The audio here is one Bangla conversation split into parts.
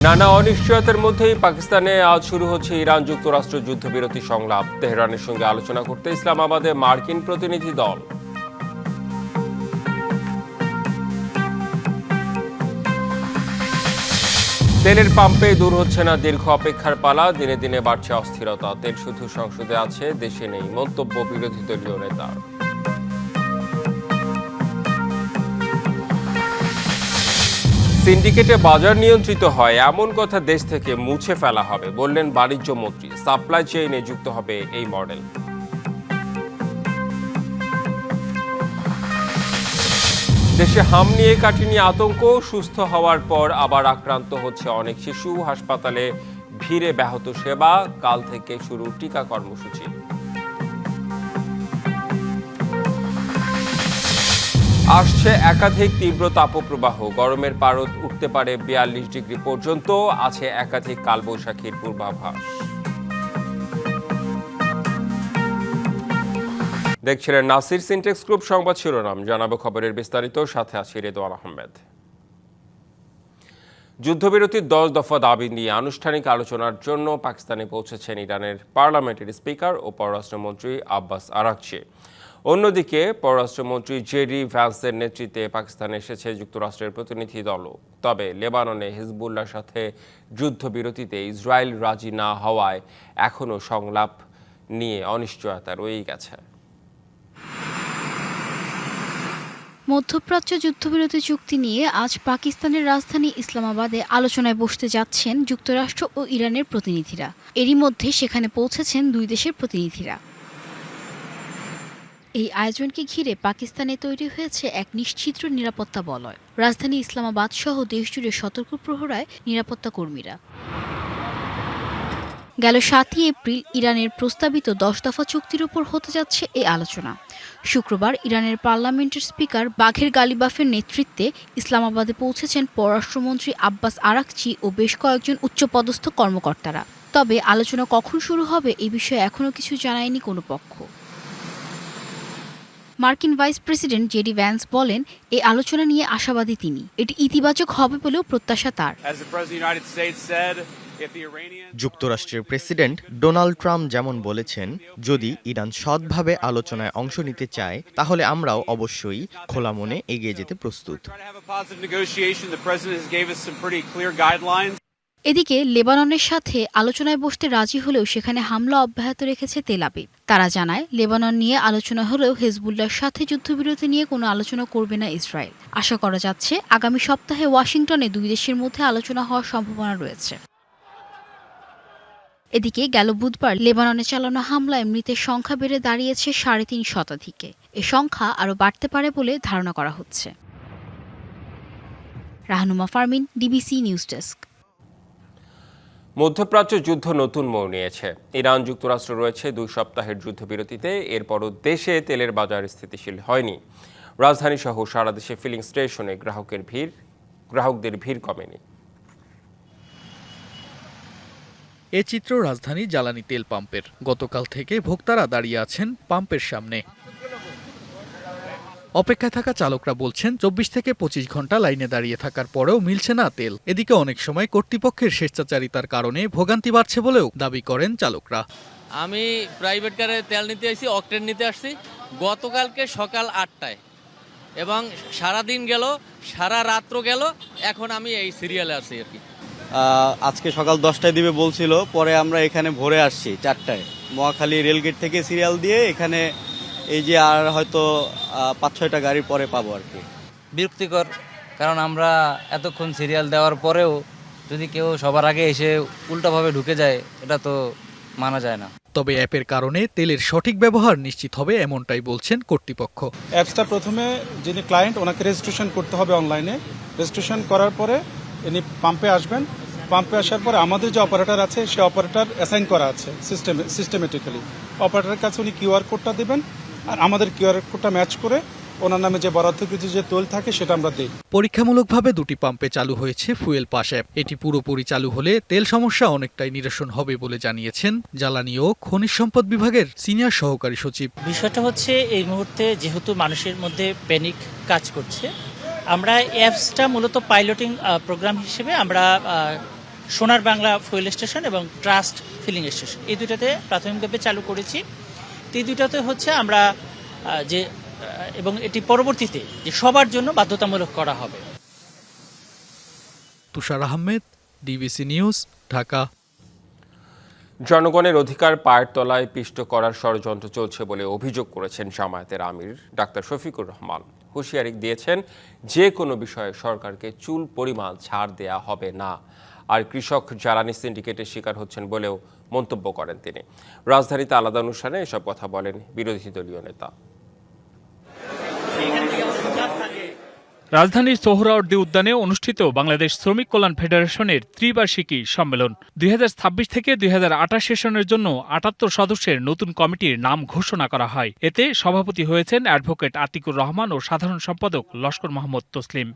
নানা অনিশ্চয়তার মধ্যেই পাকিস্তানে আজ শুরু হচ্ছে ইরান যুক্তরাষ্ট্র যুদ্ধবিরতি সংলাপ। তেহরানের সঙ্গে আলোচনা করতে ইসলামাবাদে মার্কিন প্রতিনিধি দল। তেলের পাম্পে দূর হচ্ছে না দীর্ঘ অপেক্ষার পালা, দিনে দিনে বাড়ছে অস্থিরতা। তেল শুধু সংসদে আছে, দেশে নেই, মন্তব্য বিরোধী দলীয় নেতার। সিন্ডিকেটে বাজার নিয়ন্ত্রিত হয় এমন কথা দেশ থেকে মুছে ফেলা হবে বললেন বাণিজ্য মন্ত্রী। সাপ্লাই চেইনে যুক্ত হবে এই মডেল। দেশে হাম নিয়ে কাটিনি আতঙ্ক, সুস্থ হওয়ার পর আবার আক্রান্ত হচ্ছে অনেক শিশু। হাসপাতালে ভিড়ে ব্যাহত সেবা, কাল থেকে শুরু টিকা কর্মসূচি। আসছে একাধিক তীব্র তাপপ্রবাহ, গরমের পারদ উঠতে পারে ৪২ ডিগ্রি পর্যন্ত, আছে একাধিক কালবৈশাখীর পূর্বাভাস। দেখছিলেন নাসির সিনটেক্স গ্রুপ সংবাদ শিরোনাম, জানাবো খবরের বিস্তারিত, সাথে আছি রেদওয়ান আহমেদ। যুদ্ধবিরতির ১০ দফা দাবি নিয়ে আনুষ্ঠানিক আলোচনার জন্য পাকিস্তানে পৌঁছেছেন ইরানের পার্লামেন্টের স্পিকার ও পররাষ্ট্রমন্ত্রী আব্বাস আরাকচি। অন্যদিকে পররাষ্ট্রমন্ত্রী জেডি ভ্যান্সের নেতৃত্বে পাকিস্তানে এসেছে যুক্তরাষ্ট্রের প্রতিনিধি দলও। তবে লেবাননে হিজবুল্লাহর সাথে যুদ্ধবিরতিতে ইসরায়েল রাজি না হওয়ায় এখনও সংলাপ নিয়ে অনিশ্চয়তা রয়েই গেছে। মধ্যপ্রাচ্য যুদ্ধবিরতি চুক্তি নিয়ে আজ পাকিস্তানের রাজধানী ইসলামাবাদে আলোচনায় বসতে যাচ্ছেন যুক্তরাষ্ট্র ও ইরানের প্রতিনিধিরা। এরই মধ্যে সেখানে পৌঁছেছেন দুই দেশের প্রতিনিধিরা। এই আয়োজনকে ঘিরে পাকিস্তানে তৈরি হয়েছে এক নিশ্ছিদ্র নিরাপত্তা বলয়। রাজধানী ইসলামাবাদ সহ দেশজুড়ে সতর্ক প্রহরায় নিরাপত্তা কর্মীরা। গেল ৭ই এপ্রিল ইরানের প্রস্তাবিত ১০ দফা চুক্তির উপর হতে যাচ্ছে এই আলোচনা। শুক্রবার ইরানের পার্লামেন্টের স্পিকার বাঘের গালিবাফের নেতৃত্বে ইসলামাবাদে পৌঁছেছেন পররাষ্ট্রমন্ত্রী আব্বাস আরাকচি ও বেশ কয়েকজন উচ্চপদস্থ কর্মকর্তারা। তবে আলোচনা কখন শুরু হবে এই বিষয়ে এখনও কিছু জানায়নি কোনো পক্ষ। মার্কিন ভাইস প্রেসিডেন্ট জেডি ভ্যান্স বলেন, এই আলোচনা নিয়ে আশাবাদী তিনি। এটি ইতিবাচক হবে বলেও প্রত্যাশা তার। যুক্তরাষ্ট্রের প্রেসিডেন্ট ডোনাল্ড ট্রাম্প যেমন বলেছেন, যদি ইরান সৎভাবে আলোচনায় অংশ নিতে চায় তাহলে আমরাও অবশ্যই খোলা মনে এগিয়ে যেতে প্রস্তুত। এদিকে লেবাননের সাথে আলোচনায় বসতে রাজি হলেও সেখানে হামলা অব্যাহত রেখেছে তেল আবিব। তারা জানায়, লেবানন নিয়ে আলোচনা হলেও হিজবুল্লাহর সাথে যুদ্ধবিরতি নিয়ে কোনো আলোচনা করবে না ইসরায়েল। আশা করা যাচ্ছে আগামী সপ্তাহে ওয়াশিংটনে দুই দেশের মধ্যে আলোচনা হওয়ার সম্ভাবনা রয়েছে। এদিকে গেল বুধবার লেবাননে চালানো হামলায় মৃতের সংখ্যা বেড়ে দাঁড়িয়েছে ৩.৫ শতাধিকে। এ সংখ্যা আরও বাড়তে পারে বলে ধারণা করা হচ্ছে। Rahnuma Fermin, DBC news desk. মধ্যপ্রাচ্য যুদ্ধ নতুন মোড় নিয়েছে। ইরান যুক্তরাষ্ট্র রয়েছে ২ সপ্তাহের যুদ্ধবিরতিতে। এরপরও দেশে তেলের বাজার স্থিতিশীল হয়নি। রাজধানী সহ সারা দেশে ফিলিং স্টেশনে গ্রাহকদের ভিড় কমেনি। এ চিত্র রাজধানী জ্বালানি তেল পাম্পের। গতকাল থেকে ভোক্তারা দাঁড়িয়ে আছেন পাম্পের সামনে। অপেক্ষায় থাকা চালকরা বলছেন, ২৪ থেকে ২৫ ঘন্টা লাইনে দাঁড়িয়ে থাকার পরেও মিলছে না তেল। এদিকে অনেক সময় কর্তৃপক্ষের স্বেচ্ছাচারিতার কারণে ভোগান্তি বাড়ছে বলেও দাবি করেন চালকরা। আমি প্রাইভেট কারে তেল নিতে আসছি, অকটেন নিতে আসছি গতকালকে সকাল ৮টায়, এবং সারাদিন গেল, সারা রাত্র গেল, এখন আমি এই সিরিয়ালে আছি আর কি। আজকে সকাল 10টায় দিবে বলছিল, পরে আমরা এখানে ভোরে আসছি 4টায়। মহাখালী রেলগেট থেকে সিরিয়াল দিয়ে এখানে এই যে আর হয়তো ৫-৬টা গাড়ি পরে পাবো আর কি। বিরক্তিকর, কারণ আমরা এতক্ষণ সিরিয়াল দেওয়ার পরেও যদি কেউ সবার আগে এসে উল্টাভাবে ঢুকে যায়, এটা তো মানা যায় না। তবে অ্যাপের কারণে তেলের সঠিক ব্যবহার নিশ্চিত হবে এমনটাই বলছেন কর্তৃপক্ষ। অ্যাপসটা প্রথমে যিনি ক্লায়েন্ট ওনাকে রেজিস্ট্রেশন করতে হবে অনলাইনে। রেজিস্ট্রেশন করার পরে ইনি পাম্পে আসবেন। পাম্পে আসার পরে আমাদের যে অপারেটর আছে সে অপারেটর অ্যাসাইন করা আছে সিস্টেমেটিক্যালি। অপারেটরের কাছে উনি কিউআর কোডটা দেবেন, আর আমাদের কিউআর কোডটা ম্যাচ করে ওনার নামে যে বরাদ্দকৃত যে তেল থাকে সেটা আমরা দিই। পরীক্ষামূলকভাবে 2টি পাম্পে চালু হয়েছে ফুয়েল পাস অ্যাপ। এটি পুরোপুরি চালু হলে তেল সমস্যা অনেকটাই নিরসন হবে বলে জানিয়েছেন জ্বালানি ও খনিজ সম্পদ বিভাগের সিনিয়র সহকারী সচিব। বিষয়টা হচ্ছে, এই মুহূর্তে যেহেতু মানুষের মধ্যে প্যানিক কাজ করছে, আমরা অ্যাপসটা মূলত পাইলটিং প্রোগ্রাম হিসেবে আমরা সোনার বাংলা ফুয়েল স্টেশন এবং ট্রাস্ট ফিলিং স্টেশন, এই দুটাতে প্রাথমিকভাবে চালু করেছি। তো এই দুটাতে হচ্ছে আমরা এবং এটি পরবর্তীতে যে সবার জন্য বাধ্যতামূলক করা হবে। তুষার আহমেদ, ডিবিসি নিউজ, ঢাকা। জনগণের অধিকার পায়ের তলায় পিষ্ট করার ষড়যন্ত্র চলছে বলে অভিযোগ করেছেন জামায়াতের আমির ডাক্তার শফিকুর রহমান। হুঁশিয়ারি দিয়েছেন, যে কোনো বিষয়ে সরকারকে চুল পরিমাণ ছাড় দেয়া হবে না। আর কৃষক জ্বালানি সিন্ডিকেটের শিকার হচ্ছেন বলেও মন্তব্য করেন তিনি। রাজধানীতে আলাদা অনুষ্ঠানে এসব কথা বলেন বিরোধী দলীয় নেতা। রাজধানীর সোহরাওয়ার্দী উদ্যানে অনুষ্ঠিত বাংলাদেশ শ্রমিক কল্যাণ ফেডারেশনের ত্রিবার্ষিকী সম্মেলন। 2026 থেকে 2028 সেশনের জন্য 78 সদস্যের নতুন কমিটির নাম ঘোষণা করা হয়। এতে সভাপতি হয়েছেন অ্যাডভোকেট আতিকুর রহমান ও সাধারণ সম্পাদক লস্কর মোহাম্মদ তসলিম।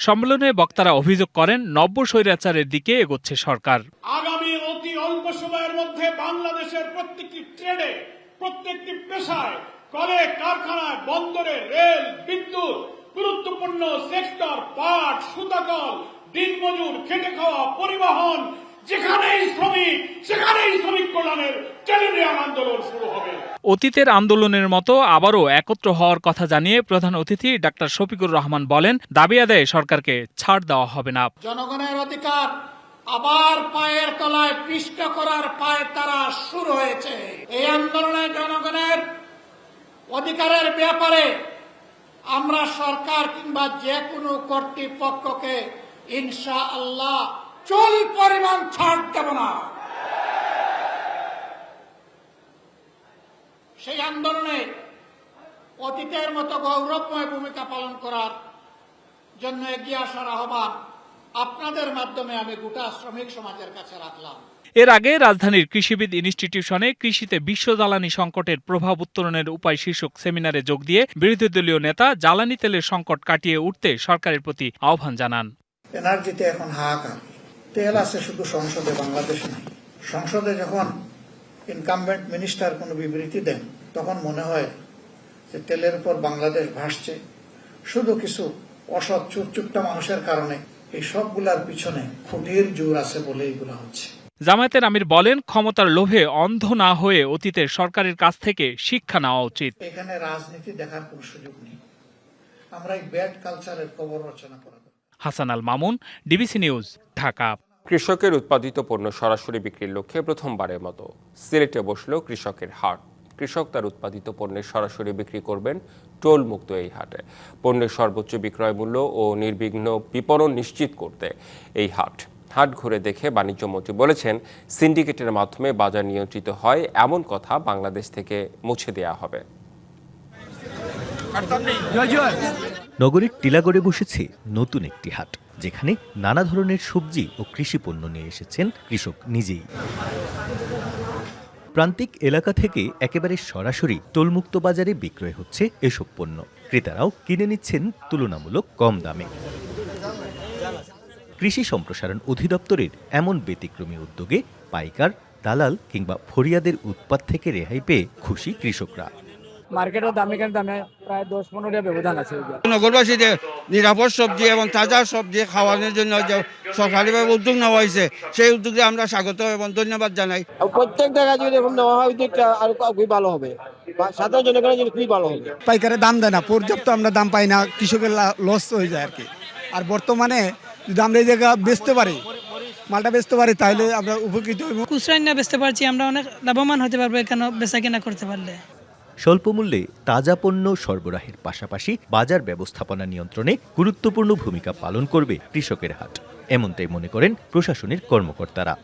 সম্মেলনে বক্তারা অভিযোগ করেন, নব্য স্বৈরাচারের দিকে এগোচ্ছে সরকার। আগামী অতি অল্প সময়ের মধ্যে বাংলাদেশের প্রত্যেকটি ট্রেডে, প্রত্যেকটি পেশায়, কলে কারখানায়, বন্দরে, রেল, বিদ্যুৎ, গুরুত্বপূর্ণ সেক্টর, পাট, সুতাকল, দিনমজুর, খেটে খাওয়া, পরিবহন, যেখানেই শ্রমিক সেখানেই শ্রমিক কল্যাণের টেলিগ্রাম আন্দোলন শুরু হবে। অতীতের আন্দোলনের মতো আবারও একত্র হওয়ার কথা জানিয়ে প্রধান অতিথি ডাক্তার শফিকুর রহমান বলেন, দাবি আদায়ে সরকারকে ছাড় দেওয়া হবে না। জনগণের অধিকার আবার পায়ের তলায় পিষ্ট করার পায়ের তারা শুরু হয়েছে। এই আন্দোলনে জনগণের অধিকারের ব্যাপারে আমরা সরকার কিংবা যে কোনো কর্তৃপক্ষকে ইনশাআল্লাহ চুল পরিমাণ ছাড় দেব না। সেই আন্দোলনে অতীতের মতো গৌরবময় ভূমিকা পালন করার জন্য এগিয়ে আসার আহ্বান আপনাদের মাধ্যমে আমি গোটা শ্রমিক সমাজের কাছে রাখলাম। এর আগে রাজধানীর কৃষিবিদ ইনস্টিটিউশনে কৃষিতে বিশ্ব জ্বালানি সংকটের প্রভাব উত্তরণের উপায় শীর্ষক সেমিনারে যোগ দিয়ে বিরোধী দলীয় নেতা জ্বালানি তেলের সংকট কাটিয়ে উঠতে সরকারের প্রতি আহ্বান জানান। এনার্জিতে এখন হাহাকার। তেল আছে শুধু সংসদে, বাংলাদেশে নাই। সংসদে যখন ইনকামবেন্ট মিনিস্টার কোনো বিবৃতি দেন, তখন মনে হয় যে তেলের উপর বাংলাদেশ ভাসছে। শুধু কিছু অসৎ চুপচুপটা মানুষের কারণে এই সবগুলার পিছনে খুঁটির জোর আছে বলে এইগুলা হচ্ছে। জামায়াতের আমির বলেন, ক্ষমতার লোভে অন্ধ না হয়ে অতীতের সরকারের কাছ থেকে শিক্ষা নেওয়া উচিত। এখানে রাজনীতি দেখার কোনো সুযোগ নেই। আমরা এই ব্যাড কালচারের কবর রচনা করা। Hasan Al Mamun, DBC news, Dhaka. কৃষকের উৎপাদিত পণ্য সরাসরি বিক্রির লক্ষ্যে প্রথমবারের মতো সিলেটে বসল কৃষকের হাট। কৃষক তার উৎপাদিত পণ্যের সরাসরি বিক্রি করবেন টোল মুক্ত এই হাটে। পণ্যের সর্বোচ্চ বিক্রয় মূল্য ও নির্বিঘ্ন বিপণন নিশ্চিত করতে এই হাট ঘুরে দেখে বাণিজ্যমন্ত্রী বলেছেন, সিন্ডিকেটের মাধ্যমে বাজার নিয়ন্ত্রিত হয় এমন কথা বাংলাদেশ থেকে মুছে দেওয়া হবে। নগরীর টিলাগড়ে বসেছে নতুন একটি হাট, যেখানে নানা ধরনের সবজি ও কৃষি পণ্য নিয়ে এসেছেন কৃষক নিজেই। প্রান্তিক এলাকা থেকে একেবারে সরাসরি টোলমুক্ত বাজারে বিক্রয় হচ্ছে এসব পণ্য। ক্রেতারাও কিনে নিচ্ছেন তুলনামূলক কম দামে। কৃষি সম্প্রসারণ অধিদপ্তরের এমন ব্যতিক্রমী উদ্যোগে পাইকার, দালাল কিংবা ফরিয়াদের উৎপাত থেকে রেহাই পেয়ে খুশি কৃষকরা। মার্কেটের দামে দামে প্রায় 10-15 টাকা ব্যবধান আছে। নগরবাসী যে নিরাপদ সবজি এবং তাজা সবজি খাওয়ানোর জন্য যে সরকারিভাবে উদ্যোগ নেওয়া হয়েছে, সেই উদ্যোগে আমরা স্বাগত এবং ধন্যবাদ জানাই। প্রত্যেক জায়গায় যদি এরকম নেওয়া হয় উদ্যোগটা আরো খুবই ভালো হবে, সাধারণ জনগণের জন্য খুবই ভালো হবে। পাইকারের দাম দেয় না, পর্যাপ্ত আমরা দাম পাই না, কৃষকের লস হয়ে যায় আর কি। আর বর্তমানে যদি আমরা এই জায়গা বেচতে পারি, মালটা বেচতে পারি, তাহলে আমরা উপকৃত হব। খুচরা না বেচতে পারছি, আমরা অনেক লাভবান হতে পারবো কেন বেচা কেনা করতে পারলে। স্বল্প মূল্যে তাজা পণ্য সরবরাহের পাশাপাশি বাজার ব্যবস্থাপনা নিয়ন্ত্রণে গুরুত্বপূর্ণ ভূমিকা পালন করবে কৃষকের হাট, এমনটাই মনে করেন প্রশাসনিক কর্মকর্তারা।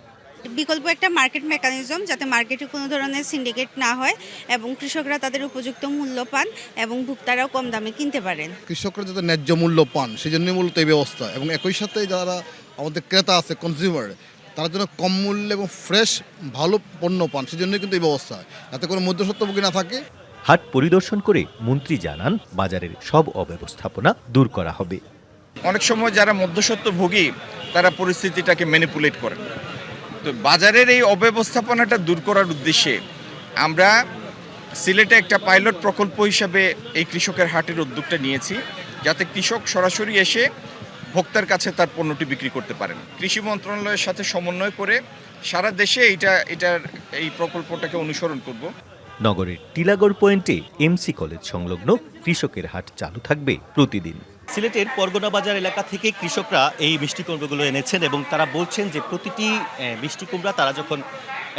বিকল্প একটা মার্কেট মেকানিজম, যাতে মার্কেটে কোনো ধরনের সিন্ডিকেট না হয় এবং কৃষকরা তাদের উপযুক্ত মূল্য পান এবং ভোক্তারাও কম দামে কিনতে পারেন। কৃষকরা যাতে ন্যায্য মূল্য পান, সেই জন্যই মূলত এই ব্যবস্থা। এবং একই সাথে যারা আমাদের ক্রেতা আছে, কনজিউমার, তারা যেন কম মূল্যে এবং ফ্রেশ ভালো পণ্য পান, সেই জন্যই কিন্তু এই ব্যবস্থা, যাতে কোনো মধ্যস্বত্বভোগী না থাকে। হাট পরিদর্শন করে মন্ত্রী জানান, বাজারের সব অব্যবস্থাপনা দূর করা হবে। অনেক সময় যারা মধ্যস্বত্বভোগী তারা পরিস্থিতিটাকে ম্যানিপুলেট করে, তো বাজারের এই অব্যবস্থাপনাটা দূর করার উদ্দেশ্যে আমরা সিলেটে একটা পাইলট প্রকল্প হিসাবে এই কৃষকের হাটের উদ্যোগটা নিয়েছি, যাতে কৃষক সরাসরি এসে ভোক্তার কাছে তার পণ্যটি বিক্রি করতে পারেন। কৃষি মন্ত্রণালয়ের সাথে সমন্বয় করে সারা দেশে এই প্রকল্পটাকে অনুসরণ করব। নগরের টিলাগড় পয়েন্টে এমসি কলেজ সংলগ্ন কৃষকের হাট চালু থাকবে প্রতিদিন। সিলেটের পরগনা বাজার এলাকা থেকে কৃষকরা এই মিষ্টি কুমড়োগুলো এনেছেন এবং তারা বলছেন যে প্রতিটি মিষ্টি কুমড়া তারা যখন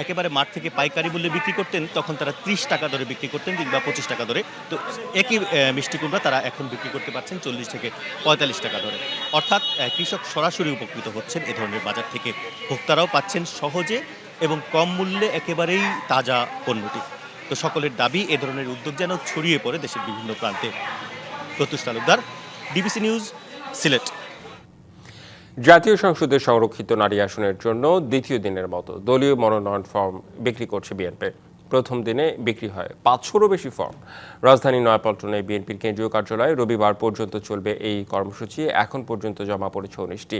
একেবারে মাঠ থেকে পাইকারি মূল্যে বিক্রি করতেন তখন তারা 30 টাকা দরে বিক্রি করতেন কিংবা 25 টাকা দরে, তো একই মিষ্টি কুমড়া তারা এখন বিক্রি করতে পারছেন 40 থেকে 45 টাকা দরে। অর্থাৎ কৃষক সরাসরি উপকৃত হচ্ছেন এ ধরনের বাজার থেকে, ভোক্তারাও পাচ্ছেন সহজে এবং কম মূল্যে একেবারেই তাজা পণ্যটি। তো সকলের দাবি এ ধরনের উদ্যোগ যেন ছড়িয়ে পড়ে দেশের বিভিন্ন প্রান্তে। প্রত্যুষ তালুকদার, ডিবিসি নিউজ, সিলেট। জাতীয় সংসদের সংরক্ষিত নারী আসনের জন্য দ্বিতীয় দিনের মতো দলীয় মনোনয়ন ফর্ম বিক্রি করছে বিএনপি। প্রথম দিনে বিক্রি হয় 500-রও বেশি ফর্ম। রাজধানী নয়াপল্টনে বিএনপির কেন্দ্রীয় কার্যালয়ে রবিবার পর্যন্ত চলবে এই কর্মসূচি। এখন পর্যন্ত জমা পড়েছে 19টি।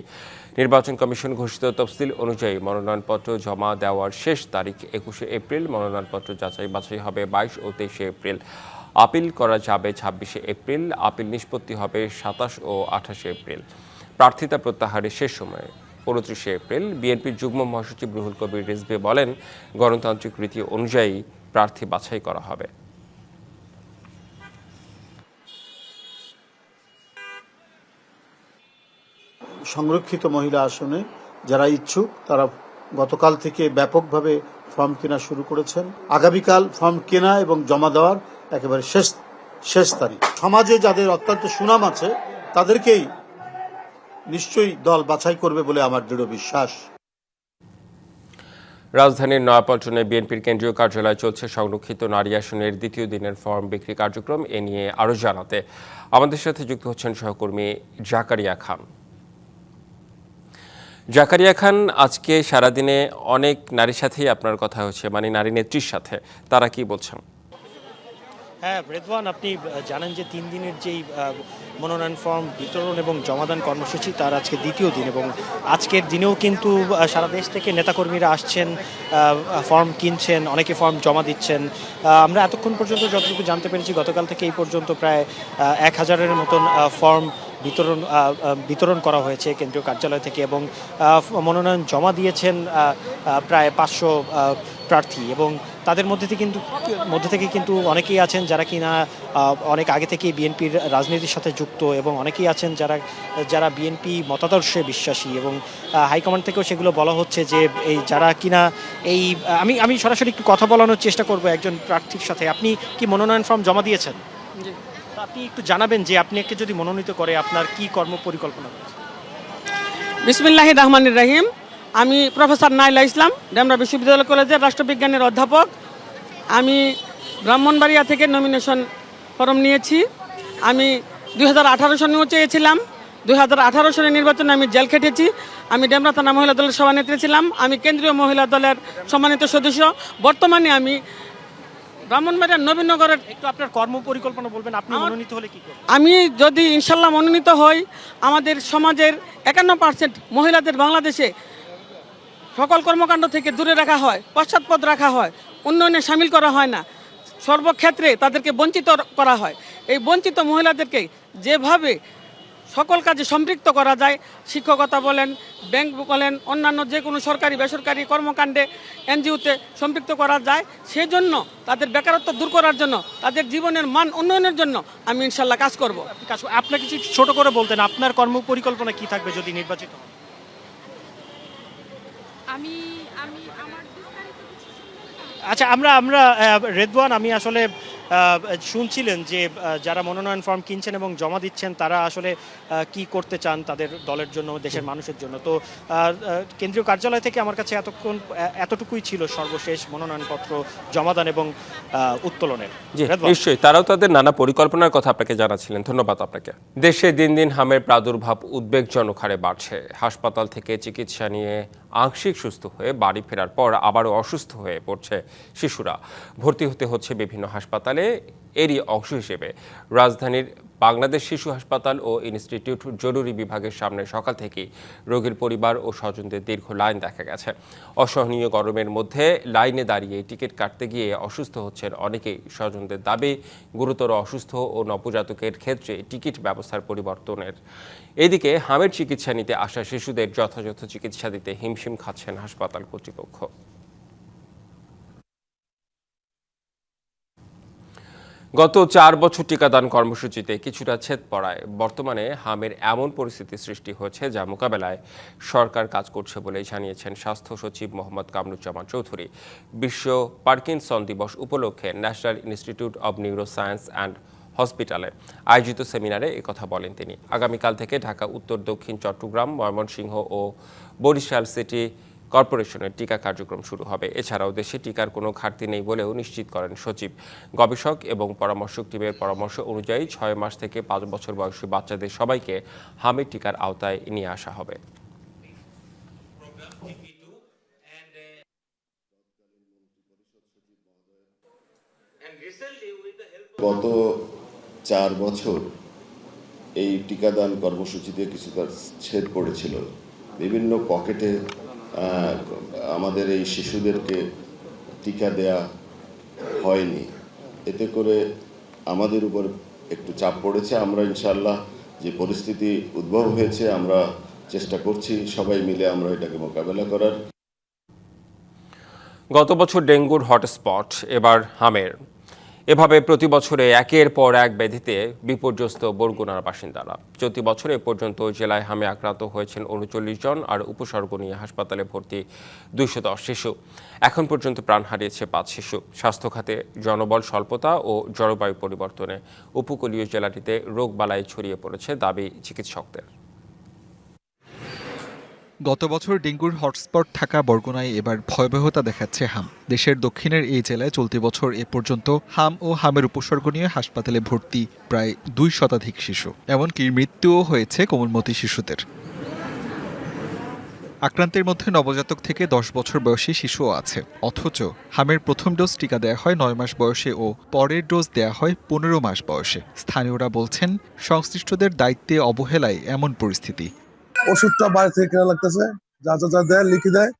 নির্বাচন কমিশন ঘোষিত তফসিল অনুযায়ী মনোনয়নপত্র জমা দেওয়ার শেষ তারিখ 21শে এপ্রিল। মনোনয়নপত্র যাচাই বাছাই হবে 22 ও 23শে এপ্রিল। আপিল করা যাবে 26শে এপ্রিল। আপিল নিষ্পত্তি হবে 27 ও 28শে এপ্রিল। প্রার্থিতা প্রত্যাহারের শেষ সময়ে 29শে এপ্রিল। বিএনপির যুগ্ম মহাসচিব রুহুল কবির রিজভী বলেন, গণতান্ত্রিক রীতি অনুযায়ী প্রার্থী বাছাই করা হবে। সংরক্ষিত মহিলা আসনে যারা ইচ্ছুক তারা গতকাল থেকে ব্যাপকভাবে ফর্ম কেনা শুরু করেছেন। আগামীকাল ফর্ম কেনা এবং জমা দেওয়ার একেবারে শেষ তারিখ। সমাজে যাদের অত্যন্ত সুনাম আছে তাদেরকেই নিশ্চয়ই দল বাছাই করবে বলে আমার দৃঢ় বিশ্বাস। রাজধানীর নয়াপল্টনে বিএনপির কেন্দ্রীয় কার্যালয়ে চলছে সংরক্ষিত নারী আসনের দ্বিতীয় দিনের ফর্ম বিক্রি কার্যক্রম। এ নিয়ে আরও জানাতে আমাদের সাথে যুক্ত হচ্ছেন সহকর্মী জাকারিয়া খান। জাকারিয়া খান, আজকে সারাদিনে অনেক নারীর সাথেই আপনার কথা হচ্ছে, মানে নারী নেত্রীর সাথে, তারা কি বলছেন? হ্যাঁ রেদওয়ান, আপনি জানেন যে 3 দিনের যেই মনোনয়ন ফর্ম বিতরণ এবং জমাদান কর্মসূচি তার আজকে দ্বিতীয় দিন এবং আজকের দিনেও কিন্তু সারা দেশ থেকে নেতাকর্মীরা আসছেন, ফর্ম কিনছেন, অনেকে ফর্ম জমা দিচ্ছেন। আমরা এতক্ষণ পর্যন্ত যতটুকু জানতে পেরেছি গতকাল থেকে এই পর্যন্ত প্রায় 1000-এর মতন ফর্ম বিতরণ করা হয়েছে কেন্দ্রীয় কার্যালয় থেকে এবং মনোনয়ন জমা দিয়েছেন প্রায় 500 প্রার্থী এবং তাদের মধ্যে থেকে কিন্তু অনেকেই আছেন যারা কিনা অনেক আগে থেকেই বিএনপির রাজনীতির সাথে যুক্ত এবং অনেকেই আছেন যারা বিএনপি মতাদর্শে বিশ্বাসী এবং হাইকমান্ড থেকেও সেগুলো বলা হচ্ছে যে এই যারা কিনা এই আমি সরাসরি একটু কথা বলানোর চেষ্টা করব একজন প্রার্থীর সাথে। আপনি কি মনোনয়ন ফর্ম জমা দিয়েছেন? আপনি একটু জানাবেন যে আপনাকে যদি মনোনীত করে আপনার কি কর্ম পরিকল্পনা রয়েছে? বিসমিল্লাহির রহমানির রহিম। আমি প্রফেসর নাইলা ইসলাম, ডেমরা বিশ্ববিদ্যালয় কলেজের রাষ্ট্রবিজ্ঞানের অধ্যাপক। আমি ব্রাহ্মণবাড়িয়া থেকে নমিনেশন ফর্ম নিয়েছি। আমি 2018 সনেও চেয়েছিলাম। 2018 সনের নির্বাচনে আমি জেল খেটেছি। আমি ডেমরা থানা মহিলা দলের সভানেত্রী ছিলাম। আমি কেন্দ্রীয় মহিলা দলের সম্মানিত সদস্য। বর্তমানে আমি ব্রাহ্মণবাড়িয়ার নবীনগরের। একটু আপনার কর্ম পরিকল্পনা বলবেন, আপনি মনোনীত হলে কি করবেন? আমি যদি ইনশাল্লাহ মনোনীত হই, আমাদের সমাজের 51% মহিলাদের বাংলাদেশে সকল কর্মকাণ্ড থেকে দূরে রাখা হয়, পশ্চাৎপদ রাখা হয়, উন্নয়নে সামিল করা হয় না, সর্বক্ষেত্রে তাদেরকে বঞ্চিত করা হয়। এই বঞ্চিত মহিলাদেরকে যেভাবে সকল কাজে সম্পৃক্ত করা যায়, শিক্ষকতা বলেন, ব্যাংক বলেন, অন্যান্য যে কোনো সরকারি বেসরকারি কর্মকাণ্ডে এনজিওতে সম্পৃক্ত করা যায়, সেজন্য তাদের বেকারত্ব দূর করার জন্য, তাদের জীবনের মান উন্নয়নের জন্য আমি ইনশাল্লাহ কাজ করব। আপনাকে কিছু ছোট করে বলতেন আপনার কর্ম পরিকল্পনা কি থাকবে যদি নির্বাচিত হন? আচ্ছা, আমরা রেদওয়ান, আমি আসলে শুনছিলেন যে যারা মনোনয়ন ফর্ম কিনছেন এবং জমা দিচ্ছেন তারা আসলে কি করতে চান তাদের দলের জন্য, দেশের মানুষের জন্য। তো কেন্দ্রীয় কার্যালয় থেকে আমার কাছে এতটুকুই ছিল সর্বশেষ মনোনয়নপত্র জমাদান এবং উত্তোলনের। নিশ্চয়ই তারাও তাদের নানা পরিকল্পনার কথা আপনাকে জানাচ্ছিলেন। ধন্যবাদ আপনাকে। দেশে দিন দিন হামের প্রাদুর্ভাব উদ্বেগজনক হারে বাড়ছে। হাসপাতাল থেকে চিকিৎসা নিয়ে আংশিক সুস্থ হয়ে বাড়ি ফেরার পর আবারও অসুস্থ হয়ে পড়ছে শিশুরা। ভর্তি হতে হচ্ছে বিভিন্ন হাসপাতালে। এরই অংশ হিসেবে রাজধানীর বাংলাদেশ শিশু হাসপাতাল ও ইনস্টিটিউট জরুরি বিভাগের সামনে সকাল থেকেই রোগীর পরিবার ও স্বজনদের দীর্ঘ লাইন দেখা গেছে। অসহনীয় গরমের মধ্যে লাইনে দাঁড়িয়ে টিকিট কাটতে গিয়ে অসুস্থ হচ্ছেন অনেকেই। স্বজনদের দাবি, গুরুতর অসুস্থ ও নবজাতকের ক্ষেত্রে টিকিট ব্যবস্থার পরিবর্তনের। এদিকে হামের চিকিৎসা নিতে আসা শিশুদের যথাযথ চিকিৎসা দিতে হিমশিম খাচ্ছেন হাসপাতাল কর্তৃপক্ষ। গত 4 বছর টিকাদান কর্মসূচিতে কিছুটা ছেদ পড়ায় বর্তমানে হামের এমন পরিস্থিতি সৃষ্টি হয়েছে যা মোকাবেলায় সরকার কাজ করছে বলেই জানিয়েছেন স্বাস্থ্য সচিব মোহাম্মদ কামরুজ্জামান চৌধুরী। বিশ্ব পার্কিনসন দিবস উপলক্ষে national institute of neuroscience and হসপিটালে আয়োজিত সেমিনারে একথা বলেন তিনি। আগামীকাল থেকে ঢাকা, উত্তর দক্ষিণ চট্টগ্রাম, ময়মনসিংহ ও বরিশাল সিটি কর্পোরেশনের টিকা কার্যক্রম শুরু হবে। এছাড়াও দেশে টিকার কোনো ঘাটতি নেই বলেও নিশ্চিত করেন সচিব। গবেষক এবং পরামর্শক টিমের পরামর্শ অনুযায়ী 6 মাস থেকে 5 বছর বয়সী বাচ্চাদের সবাইকে হামের টিকার আওতায় নিয়ে আসা হবে। গত 4 বছর এই টিকাদান কর্মসূচিতে কিছুটা ছেদ পড়েছিল। বিভিন্ন পকেটে আমাদের এই শিশুদেরকে টিকা দেয়া হয়নি। এতে করে আমাদের উপর একটু চাপ পড়েছে। আমরা ইনশাআল্লাহ যে পরিস্থিতি উদ্ভব হয়েছে আমরা চেষ্টা করছি সবাই মিলে আমরা এটাকে মোকাবেলা করার। গত বছর ডেঙ্গুর হটস্পট, এবার হামের। এভাবে প্রতি বছরে একের পর এক ব্যাধিতে বিপর্যস্ত বরগুনার বাসিন্দারা। চলতি বছরে পর্যন্ত জেলায় হামে আক্রান্ত হয়েছেন 39 জন, আর উপসর্গ নিয়ে হাসপাতালে ভর্তি 210 শিশু। এখন পর্যন্ত প্রাণ হারিয়েছে 5 শিশু। স্বাস্থ্য খাতে জনবল স্বল্পতা ও জলবায়ু পরিবর্তনে উপকূলীয় জেলাটিতে রোগবালাই ছড়িয়ে পড়েছে দাবি চিকিৎসকদের। গত বছর ডেঙ্গুর হটস্পট থাকা বরগুনায় এবার ভয়াবহতা দেখাচ্ছে হাম। দেশের দক্ষিণের এই জেলায় চলতি বছর এ পর্যন্ত হাম ও হামের উপসর্গ নিয়ে হাসপাতালে ভর্তি প্রায় 2 শতাধিক শিশু। এমনকি মৃত্যুও হয়েছে কোমলমতি শিশুদের। আক্রান্তের মধ্যে নবজাতক থেকে 10 বছর বয়সী শিশুও আছে। অথচ হামের প্রথম ডোজ টিকা দেয়া হয় 9 মাস বয়সে ও পরের ডোজ দেয়া হয় 15 মাস বয়সে। স্থানীয়রা বলছেন সংশ্লিষ্টদের দায়িত্বে অবহেলায় এমন পরিস্থিতি। ওষুধটা বাইরে থেকে কেনা লাগতেছে, যা যা যা দেয় লিখে দেয়,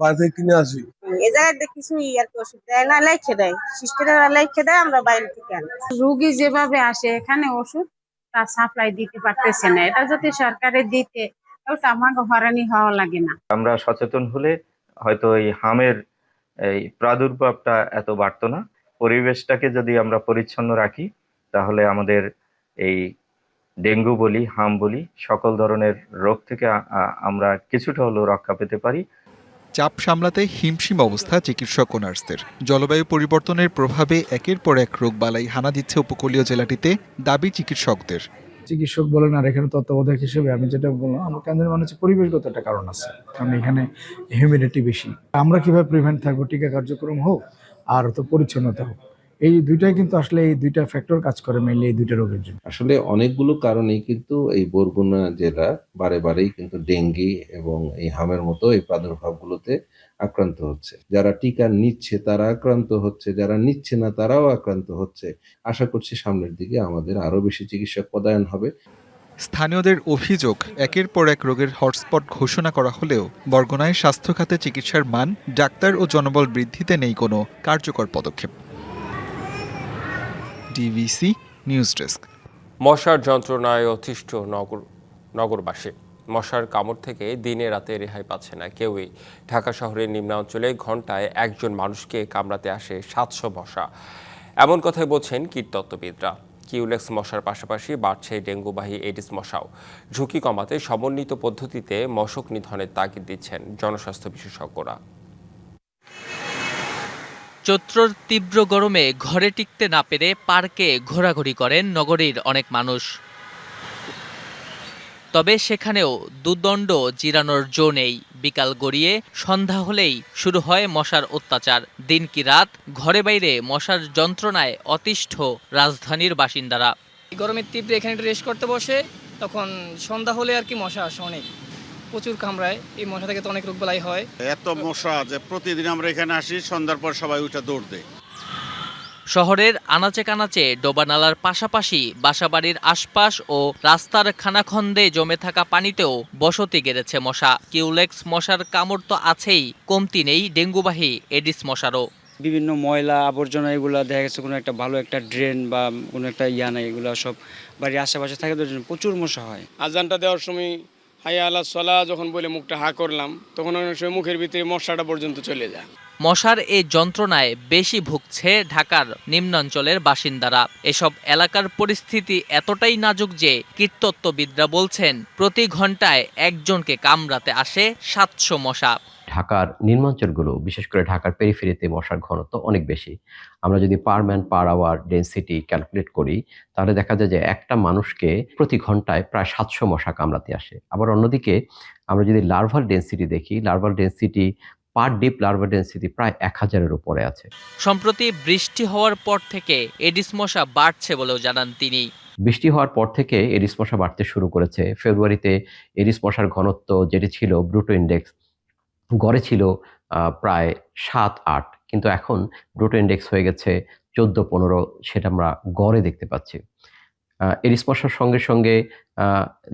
বাইরে থেকে কিনে আসি। এ জায়গায় কিছুই আর কি ওষুধ দেয় না, লেখে দেয়, সিস্টেমরা লেখে দেয়, আমরা বাইরে থেকে আনি। রোগী যেভাবে আসে এখানে ওষুধ তার সাপ্লাই দিতে পারতেছে না। এটা যদি সরকারে দিতে ওটা আমাকে হয়রানি হওয়া লাগে না। আমরা সচেতন হলে হয়তো এই হামের এই প্রাদুর্ভাবটা এত বাড়তো না। পরিবেশটাকে যদি আমরা পরিচ্ছন্ন রাখি তাহলে আমাদের এই ডেঙ্গু বলি, হাম বলি, সকল ধরনের রোগ থেকে আমরা কিছুটা হলেও রক্ষা পেতে পারি। চাপ সামলাতে হিমশিম অবস্থা চিকিৎসক ও নার্সদের। জলবায়ু পরিবর্তনের প্রভাবে একের পর এক রোগবালাই হানা দিচ্ছে উপকূলীয় জেলাটিতে, দাবি চিকিৎসকদের। চিকিৎসক বলেন আর এখানে তত্ত্বাবধায়ক হিসেবে আমি যেটা বললাম, আমার কেন্দ্রের মনে হচ্ছে পরিবেশগত একটা কারণ আছে, কারণ এখানে হিউমিডিটি বেশি। আমরা কিভাবে প্রিভেন্ট থাকবো, টিকা কার্যক্রম হোক আর তো পরিচ্ছন্নতা হোক, এই দুইটাই কিন্তু আসলে এই দুইটা ফ্যাক্টর কাজ করে মেইনলি এই দুইটা রোগের জন্য। আসলে অনেকগুলো কারণেই কিন্তু এই বরগুনা জেলা বারেই কিন্তু ডেঙ্গি এবং এই হামের মতো এই প্রাদুর্ভাবগুলোতে আক্রান্ত হচ্ছে। যারা টিকা নিচ্ছে তারা আক্রান্ত হচ্ছে, যারা নিচ্ছে না তারাও আক্রান্ত হচ্ছে। আশা করছি সামনের দিকে আমাদের আরো বেশি চিকিৎসক পদায়ন হবে। স্থানীয়দের অভিযোগ, একের পর এক রোগের হটস্পট ঘোষণা করা হলেও বরগুনায় স্বাস্থ্য খাতে চিকিৎসার মান, ডাক্তার ও জনবল বৃদ্ধিতে নেই কোনো কার্যকর পদক্ষেপ। DVC news desk. মশার যন্ত্রণায় অতিষ্ঠ নগরবাসী। মশার কামড় থেকে দিনে রাতে রেহাই পাচ্ছে না কেউই। ঢাকা শহরের নিম্নাঞ্চলে ঘন্টায় একজন মানুষকে কামড়াতে আসে 700 মশা। এমন কথাই বলছেন কীটতত্ত্ববিদরা। কিউলেক্স মশার পাশাপাশি বাড়ছে ডেঙ্গুবাহী এডিস মশাও। ঝুঁকি কমাতে সমন্বিত পদ্ধতিতে মশক নিধনের তাগিদ দিচ্ছেন জনস্বাস্থ্য বিশেষজ্ঞরা। চৈত্রর তীব্র গরমে ঘরে টিকতে না পেরে পার্কে ঘোরাঘুরি করেন নগরীর অনেক মানুষ। তবে সেখানেও দুদণ্ড জিরানোর জো নেই। বিকাল গড়িয়ে সন্ধ্যা হলেই শুরু হয় মশার অত্যাচার। দিন কি রাত ঘরে বাইরে মশার যন্ত্রণায় অতিষ্ঠ রাজধানীর বাসিন্দারা। গরমের তীব্র এখানে রেস্ট করতে বসে, তখন সন্ধ্যা হলে আর কি মশা আসে, অনেক প্রচুর কামড়ায়। এই মশা থেকে তো অনেক রোগবালাই হয়। এত মশা যে প্রতিদিন আমরা এখানে আসি, সন্ধ্যার পর সবাই উঠে দৌড় দেয়। শহরের আনাচে কানাচে ডোবানালার পাশাপাশি বাসাবাড়ির আশপাশ ও রাস্তার খানাখন্দে জমে থাকা পানিতেও বসতি গেড়েছে মশা। কিউলেক্স মশার কামড় তো আছেই, কমতি নেই ডেঙ্গুবাহী এডিস মশারও। বিভিন্ন ময়লা আবর্জনা এগুলো দেখা গেছে কোনো একটা ভালো একটা ড্রেন বা কোনো একটা নাই, এগুলো সব বাড়ির আশেপাশে থাকে, তো প্রচুর মশা হয়। আজানটা দেওয়ার সময় হাইয়া আলাস সালাহ যখন বলে মুখটা হা করলাম, তখন অনেক সময় মুখের ভিতরে মশাটা পর্যন্ত চলে যায়। মশার এই যন্ত্রণায় বেশি ভুগছে ঢাকার নিম্নাঞ্চলের বাসিন্দারা। এসব এলাকার পরিস্থিতি এতটাই নাজুক যে কীটতত্ত্ববিদরা বলছেন প্রতি ঘন্টায় একজনকে কামড়াতে আসে 700 মশা। ঢাকার নিম্নাঞ্চলগুলো, বিশেষ করে ঢাকার পেরিফেরিতে মশার ঘনত্ব অনেক বেশি। আমরা যদি per man per hour density calculate করি, তাহলে দেখা যায় যে একটা মানুষকে প্রতি ঘন্টায় প্রায় 700 মশা কামড়াতে আসে। আবার অন্যদিকে আমরা যদি লার্ভাল ডেনসিটি দেখি, লার্ভাল ডেনসিটি পার ডিপ লার্ভাল ডেনসিটি প্রায় 1000-এর উপরে আছে। সম্প্রতি বৃষ্টি হওয়ার পর থেকে এডিস মশা বাড়ছে বলেও জানান তিনি। বৃষ্টি হওয়ার পর থেকে এডিস মশা বাড়তে শুরু করেছে। ফেব্রুয়ারিতে এডিস মশার ঘনত্ব যেটি ছিল ব্রুটো ইন্ডেক্স গড়ে ছিল প্রায় 7-8, কিন্তু এখন ব্রুটো ইন্ডেক্স হয়ে গেছে 14-15, সেটা আমরা গড়ে দেখতে পাচ্ছি। এডিস মশার সঙ্গে সঙ্গে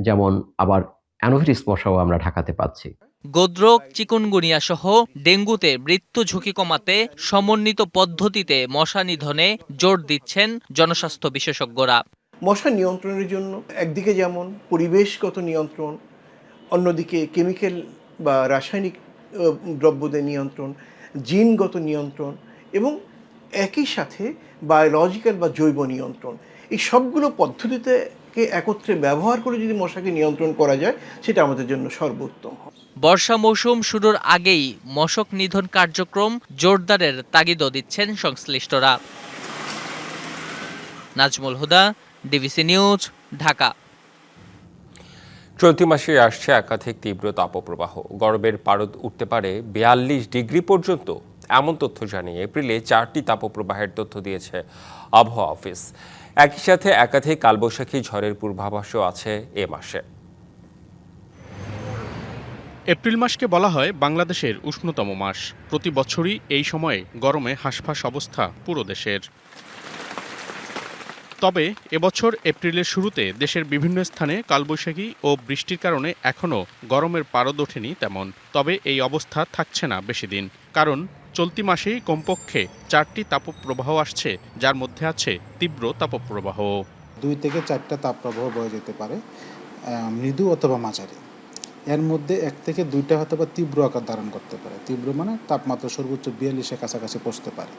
যেমন আবার অ্যানোফিলিস মশাও আমরা ঢাকাতে পাচ্ছি। গোদ্রোগ, চিকুনগুনিয়া সহ ডেঙ্গুতে মৃত্যু ঝুঁকি কমাতে সমন্বিত পদ্ধতিতে মশা নিধনে জোর দিচ্ছেন জনস্বাস্থ্য বিশেষজ্ঞরা। মশা নিয়ন্ত্রণের জন্য একদিকে যেমন পরিবেশগত নিয়ন্ত্রণ, অন্যদিকে কেমিক্যাল বা রাসায়নিক দ্রব্যদের নিয়ন্ত্রণ, জিনগত নিয়ন্ত্রণ এবং একই সাথে বায়োলজিক্যাল বা জৈব নিয়ন্ত্রণ, এই সবগুলো পদ্ধতিতে একত্রে ব্যবহার করে যদি মশাকে নিয়ন্ত্রণ করা যায়, সেটা আমাদের জন্য সর্বোত্তম। বর্ষা মৌসুম শুরুর আগেই মশক নিধন কার্যক্রম জোরদারের তাগিদও দিচ্ছেন সংশ্লিষ্টরা। নাজমুল হুদা, ডিবিসি নিউজ, ঢাকা। চলতি মাসে আসছে একাধিক তীব্র তাপপ্রবাহ। গরমের পারদ উঠতে পারে 42 ডিগ্রি পর্যন্ত, এমন তথ্য জানিয়ে এপ্রিলে 4টি তাপপ্রবাহের তথ্য দিয়েছে আবহাওয়া অফিস। একই সাথে একাধিক কালবৈশাখী ঝড়ের পূর্বাভাসও আছে এ মাসে। এপ্রিল মাসকে বলা হয় বাংলাদেশের উষ্ণতম মাস। প্রতি বছরই এই সময়ে গরমে হাঁসফাঁস অবস্থা পুরো দেশের। তবে এবছর এপ্রিলের শুরুতে দেশের বিভিন্ন স্থানে কালবৈশাখী ও বৃষ্টির কারণে এখনও গরমের পারদ ওঠেনি তেমন। তবে এই অবস্থা থাকছে না বেশি দিন, কারণ চলতি মাসেই কমপক্ষে 4টি তাপপ্রবাহ আসছে, যার মধ্যে আছে তীব্র তাপপ্রবাহ। 2 থেকে 4টা তাপপ্রবাহ বয়ে যেতে পারে, মৃদু অথবা মাঝারি। এর মধ্যে 1 থেকে 2টা হয়তো বা তীব্র আকার ধারণ করতে পারে। তীব্র মানে তাপমাত্রা সর্বোচ্চ 42-এর কাছাকাছি পৌঁছতে পারে।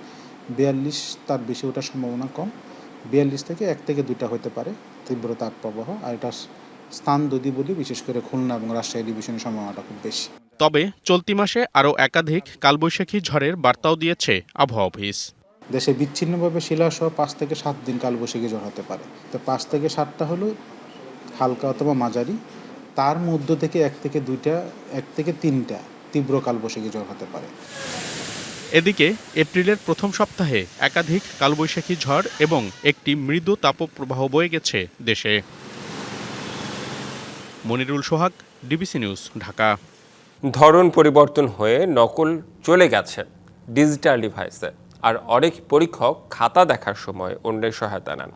42 তার বেশি ওঠার সম্ভাবনা কম। 42 থেকে 1 থেকে 2টা হতে পারে তীব্র তাপপ্রবাহ। আর এটা স্থান যদি বলি, বিশেষ করে খুলনা এবং রাজশাহী ডিভিশনের সম্ভাবনাটা খুব বেশি। তবে চলতি মাসে আরও একাধিক কালবৈশাখী ঝড়ের বার্তাও দিয়েছে আবহাওয়া অফিস। দেশে বিচ্ছিন্নভাবে শিলাসহ 5 থেকে 7 দিন কালবৈশাখী ঝড় হতে পারে। তো 5 থেকে 7টা হলো হালকা অথবা মাঝারি, তার মধ্য থেকে 1 থেকে 3টা তীব্র কালবৈশাখী ঝড় হতে পারে। এদিকে এপ্রিলের প্রথম সপ্তাহে একাধিক কালবৈশাখী ঝড় এবং একটি মৃদু তাপপ্রবাহ বয়ে গেছে দেশে। মনিরুল সোহাগ, ডিবিসি নিউজ, ঢাকা। ধরন পরিবর্তন হয়ে নকল চলে গেছে ডিজিটাল ডিভাইসে, আর অনেক পরীক্ষক খাতা দেখার সময় অন্যের সহায়তা নেন।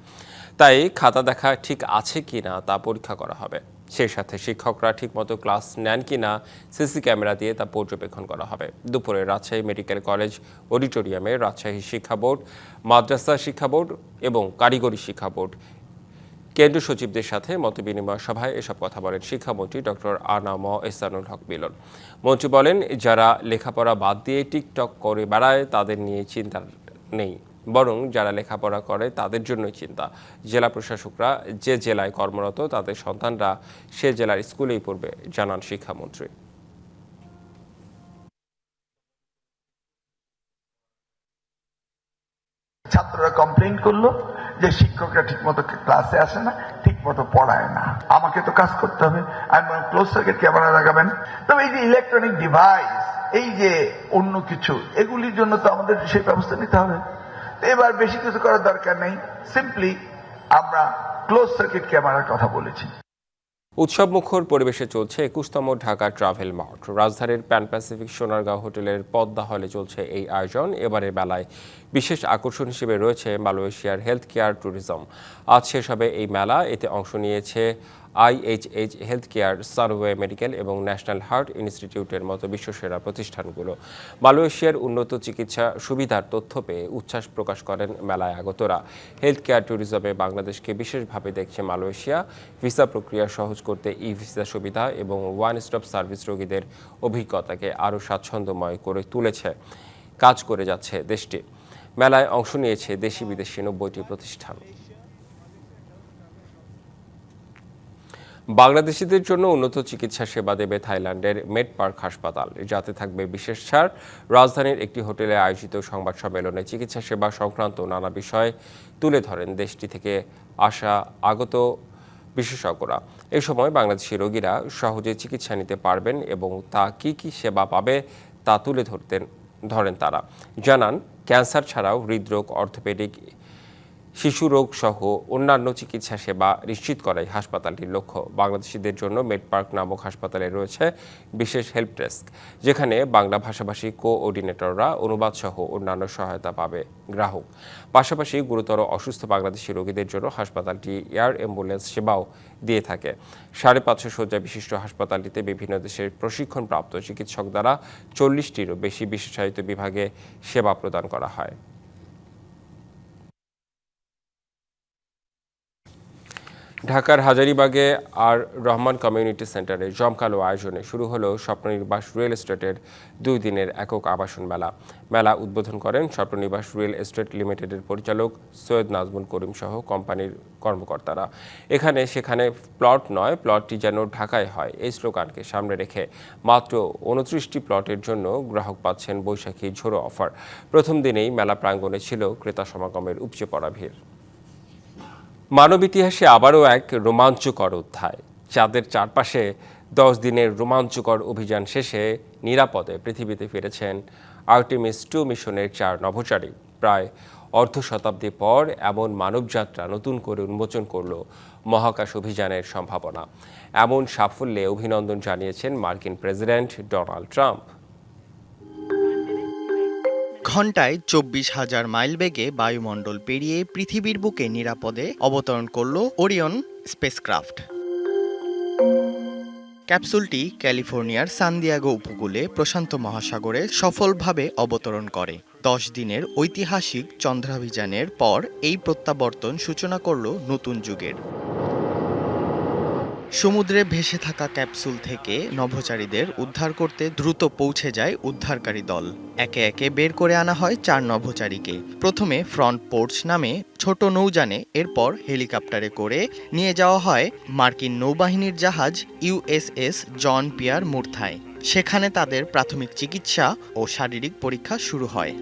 তাই খাতা দেখা ঠিক আছে কিনা তা পরীক্ষা করা হবে। সেই সাথে শিক্ষকরা ঠিকমতো ক্লাস নেন কিনা সিসি ক্যামেরা দিয়ে তা পর্যবেক্ষণ করা হবে। দুপুরে রাজশাহী মেডিকেল কলেজ অডিটোরিয়ামে রাজশাহী শিক্ষা বোর্ড, মাদ্রাসা শিক্ষা বোর্ড এবং কারিগরি শিক্ষা বোর্ড কেন্দ্রীয় সচিবদের সাথে মতবিনিময় সভায় এসব কথা বলেন শিক্ষামন্ত্রী ডক্টর আনাম এহসানুল হক মিলন। মন্ত্রী বলেন, যারা লেখাপড়া বাদ দিয়ে টিকটক করে বেড়ায় তাদের নিয়ে চিন্তা নেই, বরং যারা লেখাপড়া করে তাদের জন্যই চিন্তা। জেলা প্রশাসকরা যে জেলায় কর্মরত তাদের সন্তানরা সে জেলার স্কুলেই পড়বে, জানান শিক্ষামন্ত্রী। ছাত্ররা কমপ্লেইন করলো যে শিক্ষকরা ঠিকমতো ক্লাসে আসে না, ঠিকমতো পড়ায় না। আমাকে তো কাজ করতে হবে, আমি ক্লোজ সার্কিট ক্যামেরা লাগাবেন। তবে এই যে ইলেকট্রনিক ডিভাইস, এই যে অন্য কিছু, এগুলির জন্য তো আমাদের সেই ব্যবস্থা নিতে হবে। এবার বেশি কিছু করার দরকার নেই, সিম্পলি আমরা ক্লোজ সার্কিট ক্যামেরার কথা বলেছি। উৎসবমুখর পরিবেশে চলছে 21তম ঢাকা ট্রাভেল মার্ট। রাজধানীর প্যান প্যাসিফিক সোনারগাঁও হোটেলের পদ্মা হলে চলছে এই আয়োজন। এবারের মেলায় বিশেষ আকর্ষণ হিসেবে রয়েছে মালয়েশিয়ার হেলথ কেয়ার ট্যুরিজম। আজ শেষ হবে এই মেলা। এতে অংশ নিয়েছে IHH হেলথ কেয়ার, সানওয়ে মেডিকেল এবং ন্যাশনাল হার্ট ইনস্টিটিউটের মতো বিশ্বসেরা প্রতিষ্ঠানগুলো। মালয়েশিয়ার উন্নত চিকিৎসা সুবিধার তথ্য পেয়ে উচ্ছ্বাস প্রকাশ করেন মেলায় আগতরা। হেলথ কেয়ার ট্যুরিজমে বাংলাদেশকে বিশেষভাবে দেখছে মালয়েশিয়া। ভিসা প্রক্রিয়া সহজ করতে ভিসা সুবিধা এবং ওয়ান স্টপ সার্ভিস রোগীদের অভিজ্ঞতাকে আরও স্বাচ্ছন্দ্যময় করে তুলেছে কাজ করে যাচ্ছে দেশটি। মেলায় অংশ নিয়েছে দেশি বিদেশি 90টি প্রতিষ্ঠান। বাংলাদেশিদের জন্য উন্নত চিকিৎসা সেবা দেবে থাইল্যান্ডের মেড পার্ক হাসপাতাল, যাতে থাকবে বিশেষ ছাড়। রাজধানীর একটি হোটেলে আয়োজিত সংবাদ সম্মেলনে চিকিৎসা সেবা সংক্রান্ত নানা বিষয় তুলে ধরেন দেশটি থেকে আসা আগত বিশেষজ্ঞরা। এ সময় বাংলাদেশি রোগীরা সহজে চিকিৎসা নিতে পারবেন এবং তা কি কি সেবা পাবে তা তুলে ধরেন তারা। জানান, ক্যান্সার ছাড়াও হৃদরোগ, অর্থোপেডিক, শিশু রোগ সহ অন্যান্য চিকিৎসা সেবা নিশ্চিত করাই হাসপাতালটির লক্ষ্য। বাংলাদেশিদের জন্য মেড পার্ক নামক হাসপাতালে রয়েছে বিশেষ হেল্প ডেস্ক, যেখানে বাংলা ভাষাভাষী কোঅর্ডিনেটররা অনুবাদ সহ অন্যান্য সহায়তা পাবে গ্রাহক। পাশাপাশি গুরুতর অসুস্থ বাংলাদেশি রোগীদের জন্য হাসপাতালটি এয়ার অ্যাম্বুলেন্স সেবাও দিয়ে থাকে। 550 শয্যা বিশিষ্ট হাসপাতালটিতে বিভিন্ন দেশের প্রশিক্ষণপ্রাপ্ত চিকিৎসক দ্বারা 40টিরও বেশি বিশেষায়িত বিভাগে সেবা প্রদান করা হয়। ঢাকার হাজারীবাগে আর রহমান কমিউনিটি সেন্টারে জমকালো আয়োজনে শুরু হলো স্বপ্ননিবাস রিয়েল এস্টেটের 2 দিনের একক আবাসন মেলা। মেলা উদ্বোধন করেন স্বপ্ননিবাস রিয়েল এস্টেট লিমিটেডের পরিচালক সৈয়দ নাজমুল করিম সহ কোম্পানির কর্মকর্তারা। এখানে সেখানে প্লট নয়, প্লটটি যেন ঢাকায় হয়, এই স্লোগানকে সামনে রেখে মাত্র 29টি প্লটের জন্য গ্রাহক পাচ্ছেন বৈশাখী ঝোড়ো অফার। প্রথম দিনেই মেলা প্রাঙ্গণে ছিল ক্রেতা সমাগমের উপচে পড়া ভিড়। মানব ইতিহাসে আবারও এক রোমাঞ্চকর অধ্যায়। চাঁদের চারপাশে 10 দিনের রোমাঞ্চকর অভিযান শেষে নিরাপদে পৃথিবীতে ফিরেছেন আর্টেমিস 2 মিশনের 4 নভোচারী। প্রায় অর্ধ শতাব্দী পর এমন মানবযাত্রা নতুন করে উন্মোচন করল মহাকাশ অভিযানের সম্ভাবনা। এমন সাফল্যে অভিনন্দন জানিয়েছেন মার্কিন প্রেসিডেন্ট ডোনাল্ড ট্রাম্প। ঘণ্টায় 24,000 মাইল বেগে বায়ুমণ্ডল পেরিয়ে পৃথিবীর বুকে নিরাপদে অবতরণ করল ওরিয়ন স্পেসক্রাফট। ক্যাপসুলটি ক্যালিফোর্নিয়ার সান দিয়েগো উপকূলে প্রশান্ত মহাসাগরে সফলভাবে অবতরণ করে। 10 দিনের ঐতিহাসিক চন্দ্রাভিযানের পর এই প্রত্যাবর্তন সূচনা করল নতুন যুগের। সমুদ্রে ভেসে থাকা ক্যাপসুল থেকে নভোচারীদের উদ্ধার করতে দ্রুত পৌঁছে যায় উদ্ধারকারী দল। একে একে বের করে আনা হয় 4 নভোচারীকে। প্রথমে ফ্রন্ট পোর্চ নামে ছোট নৌযানে, এরপর হেলিকপ্টারে করে নিয়ে যাওয়া হয় মার্কিন নৌবাহিনীর জাহাজ USS জন পিয়ার মুরথায়। সেখানে তাদের প্রাথমিক চিকিৎসা ও শারীরিক পরীক্ষা শুরু হয়।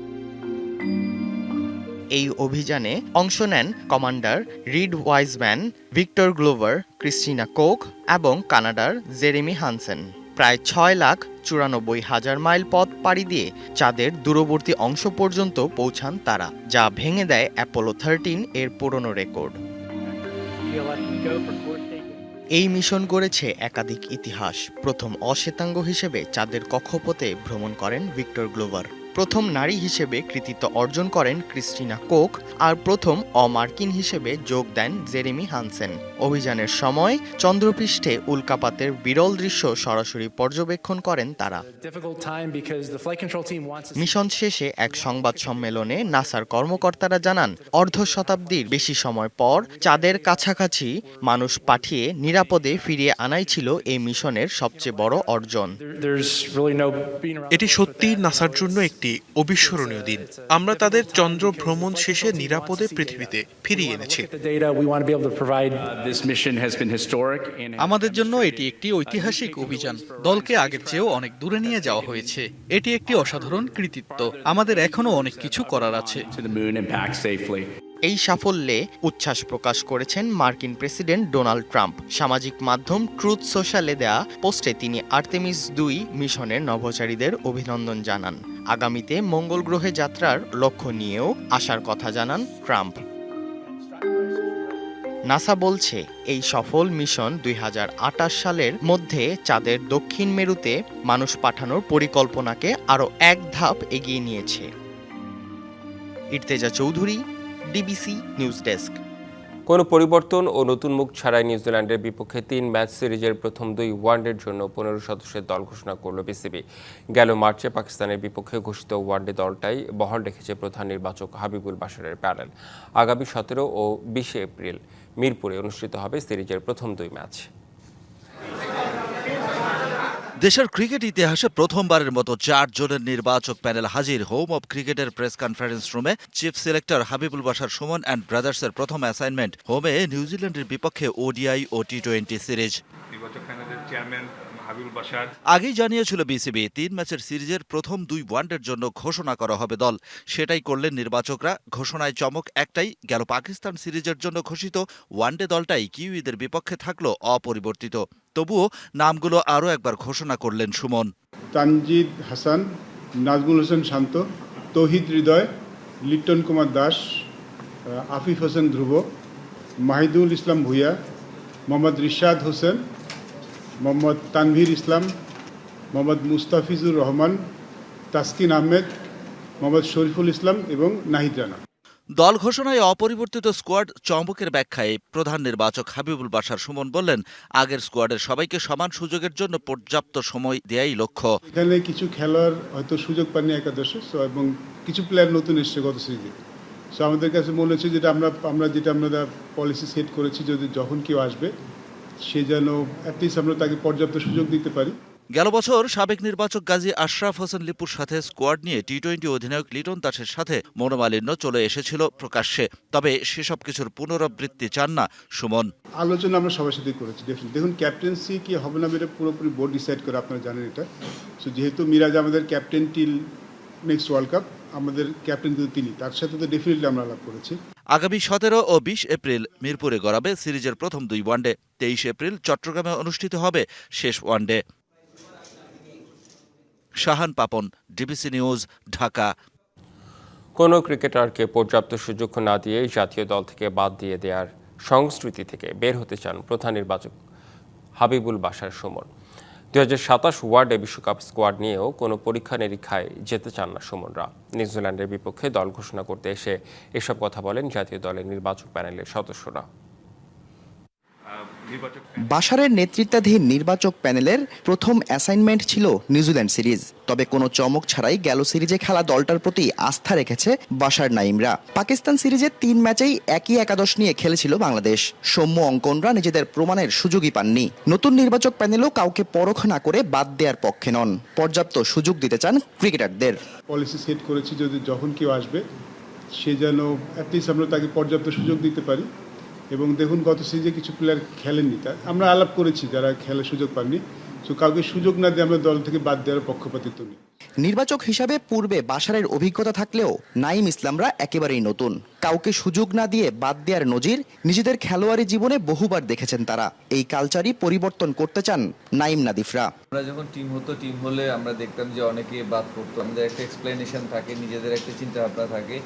এই অভিযানে অংশ নেন commander Reid Wiseman, Victor Glover, Christina Koch এবং কানাডার জেরেমি হানসেন। প্রায় 6,94,000 মাইল পথ পাড়ি দিয়ে চাঁদের দূরবর্তী অংশ পর্যন্ত পৌঁছান তারা, যা ভেঙে দেয় অ্যাপোলো 13 এর পুরনো রেকর্ড। এই মিশন গড়েছে একাধিক ইতিহাস। প্রথম অশ্বেতাঙ্গ হিসেবে চাঁদের কক্ষপথে ভ্রমণ করেন ভিক্টর গ্লোভার, প্রথম নারী হিসেবে কৃতিত্ব অর্জন করেন ক্রিস্টিনা কোক, আর প্রথম অমার্কিন হিসেবে যোগ দেন জেরেমি হানসেন। অভিযানের সময় চন্দ্রপৃষ্ঠে উল্কাপাতের বিরল দৃশ্য সরাসরি পর্যবেক্ষণ করেন তারা। মিশন শেষে এক সংবাদ সম্মেলনে নাসার কর্মকর্তারা জানান, অর্ধ শতাব্দীর বেশি সময় পর চাঁদের কাছাকাছি মানুষ পাঠিয়ে নিরাপদে ফিরিয়ে আনাই ছিল এই মিশনের সবচেয়ে বড় অর্জন। এটি সত্যি নাসার জন্য একটি অবিস্মরণীয় দিন। আমরা তাদের চন্দ্র ভ্রমণ শেষে নিরাপদে পৃথিবীতে ফিরিয়ে এনেছি। আমাদের জন্য এটি একটি ঐতিহাসিক অভিযান। দলকে আগের চেয়েও অনেক দূরে নিয়ে যাওয়া হয়েছে। এটি একটি অসাধারণ কৃতিত্ব। আমাদের এখনো অনেক কিছু করার আছে। এই সাফল্যে উচ্ছ্বাস প্রকাশ করেছেন মার্কিন প্রেসিডেন্ট ডোনাল্ড ট্রাম্প। সামাজিক মাধ্যম ট্রুথ সোশ্যালে দেয়া পোস্টে তিনি আর্তেমিস 2 মিশনের নভোচারীদের অভিনন্দন জানান। আগামীতে মঙ্গল গ্রহে যাত্রার লক্ষ্য নিয়েও আসার কথা জানান ট্রাম্প। নাসা বলছে এই সফল মিশন 2028 সালের মধ্যে চাঁদের দক্ষিণ মেরুতে মানুষ পাঠানোর পরিকল্পনাকে আরও এক ধাপ এগিয়ে নিয়েছে। ইর্তেজা চৌধুরী, ডিবিসি নিউজ ডেস্ক। কোনো পরিবর্তন ও নতুন মুখ ছাড়াই নিউজিল্যান্ডের বিপক্ষে 3 ম্যাচ সিরিজের প্রথম 2 ওয়ানডের জন্য 15 সদস্যের দল ঘোষণা করল বিসিবি। গেল মার্চে পাকিস্তানের বিপক্ষে ঘোষিত ওয়ানডে দলটাই বহাল রেখেছে প্রধান নির্বাচক হাবিবুল বাশারের প্যানেল। আগামী 17 ও 20 এপ্রিল মিরপুরে অনুষ্ঠিত হবে সিরিজের প্রথম 2 ম্যাচ। দেশের ক্রিকেট ইতিহাসে প্রথমবারের মতো 4 জনের নির্বাচক প্যানেল হাজির হোম অব ক্রিকেটের প্রেস কনফারেন্স রুমে। Chief selector Habibul Bashar Sumon and ব্রাদার্সের প্রথম অ্যাসাইনমেন্ট হোমে নিউজিল্যান্ডের বিপক্ষে ওডিআই ও টি20 সিরিজ। নির্বাচক প্যানেলের চেয়ারম্যান হাবিবুল বাশার আগেই জানিয়েছিল বিসিবি 3 ম্যাচের সিরিজের প্রথম 2 ওয়ানডের জন্য ঘোষণা করা হবে দল। সেটাই করলেন নির্বাচকরা। ঘোষণায় চমক একটাই, গেল পাকিস্তান সিরিজের জন্য ঘোষিত ওয়ানডে দলটাই কিউইদের বিপক্ষে থাকলো অপরিবর্তিত। তবুও নামগুলো আরও একবার ঘোষণা করলেন সুমন। তানজিদ হাসান, নাজমুল হোসেন শান্ত, তৌহিদ হৃদয়, লিটন কুমার দাস, আফিফ হোসেন ধ্রুব, মাহিদুল ইসলাম ভুইয়া, মোহাম্মদ রিশাদ হোসেন, মোহাম্মদ তানভীর ইসলাম, মোহাম্মদ মুস্তাফিজুর রহমান, তাসকিন আহমেদ, মোহাম্মদ শরীফুল ইসলাম এবং নাহিদ রানা। দল ঘোষণায় অপরিবর্তিত স্কোয়াড চমকের ব্যাখ্যায় প্রধান নির্বাচক হাবিবুল বাশার সুমন বললেন, আগের স্কোয়াডের সবাইকে সমান সুযোগের জন্য পর্যাপ্ত সময় দেয়াই লক্ষ্য। এখানে কিছু খেলোয়াড় হয়তো সুযোগ পাননি একাদশে, এবং কিছু প্লেয়ার নতুন এসছে গত সিরিজে। সো আমাদের কাছে মনে হচ্ছে যেটা আমরা পলিসি সেট করেছি, যদি যখন কেউ আসবে সে যেন অ্যাটলিস্ট আমরা তাকে পর্যাপ্ত সুযোগ দিতে পারি। গেল বছর সাবেক নির্বাচক গাজী আশরাফ হোসেন লিপুর সাথে স্কোয়াড নিয়ে টি20 অধিনায়ক লিটন দাসের সাথে মনোমালিন্য চলে এসেছিল প্রকাশ্যে। তবে সেসব কিছুর পুনরাবৃত্তি চান না সুমন। আলোচনা আমরা সবার সাথে করেছি। দেখুন, ক্যাপ্টেন্সি কি হবে না এটা পুরোপুরি বোর্ড ডিসাইড করে, আপনারা জানেন এটা। সো যেহেতু মিরাজ আমাদের captain till next world cup, আমাদের ক্যাপ্টেন কিন্তু তিনি, তার সাথে তো ডেফিনেটলি আমরা আলাপ করেছি। আগামী 17 ও 20 এপ্রিল মিরপুরে গড়াবে সিরিজের প্রথম 2 ওয়ানডে। 23 এপ্রিল চট্টগ্রামে অনুষ্ঠিত হবে শেষ one day. Shahan Papon, DBC news, Dhaka. কোনো ক্রিকেটারকে পর্যাপ্ত সুযোগ না দিয়ে জাতীয় দল থেকে বাদ দিয়ে দেওয়ার সংস্কৃতি থেকে বের হতে চান প্রধান নির্বাচক হাবিবুল বাশার সুমন। 2027 ওয়ার্ল্ডে বিশ্বকাপ স্কোয়াড নিয়েও কোনো পরীক্ষা নিরীক্ষায় যেতে চান না সুমনরা। নিউজিল্যান্ডের বিপক্ষে দল ঘোষণা করতে এসে এসব কথা বলেন জাতীয় দলের নির্বাচক প্যানেলের সদস্যরা। বাশারের নেতৃত্বাধীন নির্বাচক প্যানেলের প্রথম অ্যাসাইনমেন্ট ছিল নিউজিল্যান্ড সিরিজ। তবে কোনো চমক ছাড়াই গেল সিরিজে খেলা দলটার প্রতি আস্থা রেখেছে বাশার নাইমরা। পাকিস্তান সিরিজের 3 ম্যাচেই একই একাদশ নিয়ে খেলেছিল বাংলাদেশ। সৌম্য অঙ্কনরা নিজেদের প্রমাণের সুযোগই পাননি। নতুন নির্বাচক প্যানেলও কাউকে পরখ না করে বাদ দেওয়ার পক্ষে নন, পর্যাপ্ত সুযোগ দিতে চান ক্রিকেটারদের। পলিসি সেট করেছি, যদি যখন কেউ আসবে সে যেন অ্যাটলিস্ট আমরা তাকে পর্যাপ্ত সুযোগ দিতে পারি। এবং দেখুন, গত সিরিজে কিছু প্লেয়ার খেলেননি, তা আমরা আলাপ করেছি যারা খেলার সুযোগ পাননি। তো কাউকে সুযোগ না দিয়ে আমরা দল থেকে বাদ দেওয়ার পক্ষপাতিত্ব নেই। নির্বাচক হিসাবে পূর্বে বাশারের অভিজ্ঞতা থাকলেও নাইম ইসলামরা একেবারেই নতুন। কাউকে সুযোগ না দিয়ে বাদ দেওয়ার নজির নিজেদের খেলোয়াড়ি জীবনে বহুবার দেখেছেন তারা। এই কালচারই পরিবর্তন করতে চান নাইম নাদিফরা। আমরা যখন টিম হলে আমরা দেখতাম যে অনেকে বাদ পড়তো। আমাদের একটা এক্সপ্লেনেশন থাকে, নিজেদের একটা চিন্তা ভাবনা থাকে।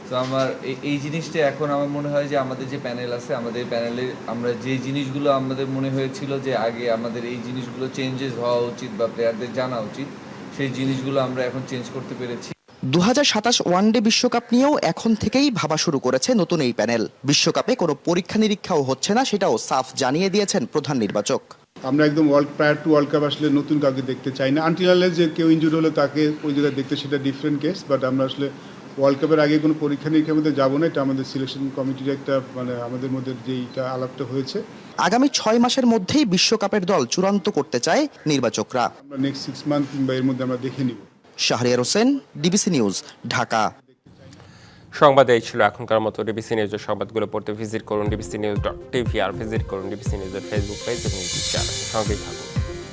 তো আমার এই জিনিসটা এখন আমার মনে হয় যে আমাদের যে প্যানেল আছে, আমাদের প্যানেলে আমরা যে জিনিসগুলো আমাদের মনে হয়েছিল যে আগে আমাদের এই জিনিসগুলো চেঞ্জেস হওয়া উচিত বা প্লেয়ারদের জানা উচিত, সেই জিনিসগুলো আমরা এখন চেঞ্জ করতে পেরেছি। 2027 ওয়ানডে বিশ্বকাপ নিয়েও এখন থেকেই ভাবা শুরু করেছে নতুন এই প্যানেল। বিশ্বকাপে কোনো পরীক্ষা নিরীক্ষাও হচ্ছে না, সেটাও সাফ জানিয়ে দিয়েছেন প্রধান নির্বাচক। আমরা একদম প্রায়র টু ওয়ার্ল্ড কাপ আসলে নতুন কাউকে দেখতে চাই না। আনটিল আনলেস যে কেউ ইনজুরি হলে তাকে ওই জায়গায় দেখতে, সেটা ডিফারেন্ট কেস। বাট আমরা আসলে ওয়ার্ল্ড কাপের আগে কোনো পরীক্ষা নিরীক্ষার মধ্যে যাবো না। এটা আমাদের সিলেকশন কমিটির একটা আমাদের মধ্যে যেইটা আলাপটা হয়েছে। আগামী 6 মাসের মধ্যেই বিশ্বকাপের দল চূড়ান্ত করতে চায় নির্বাচকরা। আমরা নেক্সট 6 মান্থ কিংবা এর মধ্যে আমরা দেখে নিব। Shahriar Hossain, DBC news, Dhaka. সংবাদ এই ছিল এখনকার মতো। ডিবিসি নিউজের সংবাদগুলো পড়তে ভিজিট করুন dbcnews.tv আর ভিজিট করুন ডিবিসি নিউজের ফেসবুক পেজ এবং ইউটিউব চ্যানেল। সঙ্গেই থাকুন।